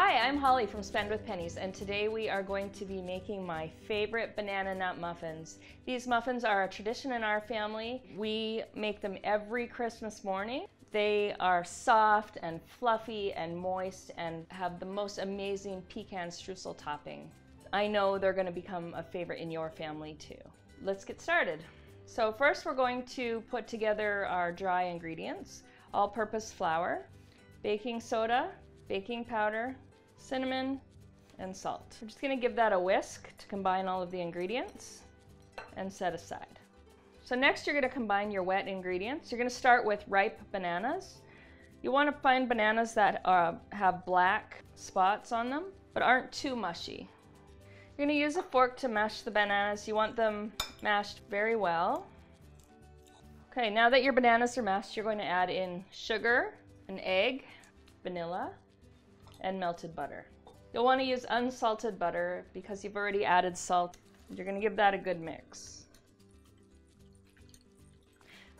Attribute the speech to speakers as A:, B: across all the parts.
A: Hi, I'm Holly from Spend with Pennies, and today we are going to be making my favorite banana nut muffins. These muffins are a tradition in our family. We make them every Christmas morning. They are soft and fluffy and moist and have the most amazing pecan streusel topping. I know they're going to become a favorite in your family too. Let's get started. So first we're going to put together our dry ingredients: all-purpose flour, baking soda, baking powder, cinnamon, and salt. We're just going to give that a whisk to combine all of the ingredients and set aside. So next you're going to combine your wet ingredients. You're going to start with ripe bananas. You want to find bananas that have black spots on them but aren't too mushy. You're going to use a fork to mash the bananas. You want them mashed very well. Okay, now that your bananas are mashed, you're going to add in sugar, an egg, vanilla, and melted butter. You'll want to use unsalted butter because you've already added salt. You're going to give that a good mix.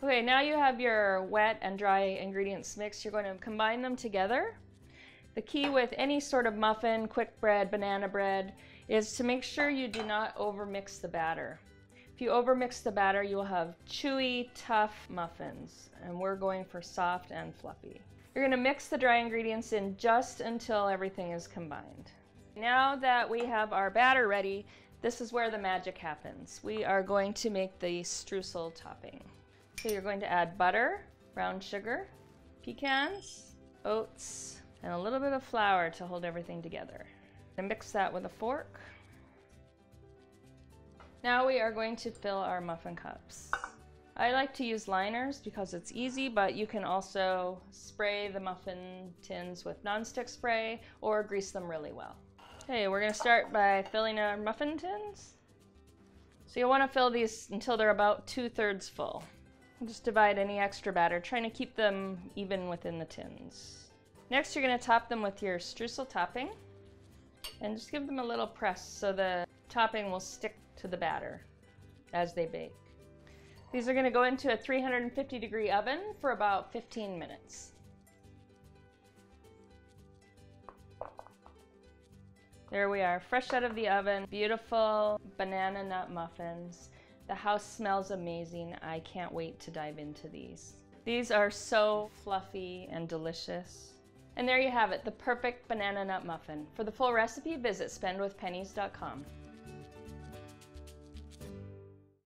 A: Okay, now you have your wet and dry ingredients mixed. You're going to combine them together. The key with any sort of muffin, quick bread, banana bread, is to make sure you do not overmix the batter. If you overmix the batter, you will have chewy, tough muffins, and we're going for soft and fluffy. You're going to mix the dry ingredients in just until everything is combined. Now that we have our batter ready, this is where the magic happens. We are going to make the streusel topping. So you're going to add butter, brown sugar, pecans, oats, and a little bit of flour to hold everything together. And mix that with a fork. Now we are going to fill our muffin cups. I like to use liners because it's easy, but you can also spray the muffin tins with nonstick spray or grease them really well. Okay, we're going to start by filling our muffin tins. So you'll want to fill these until they're about 2/3 full. Just divide any extra batter, trying to keep them even within the tins. Next, you're going to top them with your streusel topping and just give them a little press so the topping will stick to the batter as they bake. These are going to go into a 350-degree oven for about 15 minutes. There we are, fresh out of the oven. Beautiful banana nut muffins. The house smells amazing. I can't wait to dive into these. These are so fluffy and delicious. And there you have it, the perfect banana nut muffin. For the full recipe, visit spendwithpennies.com.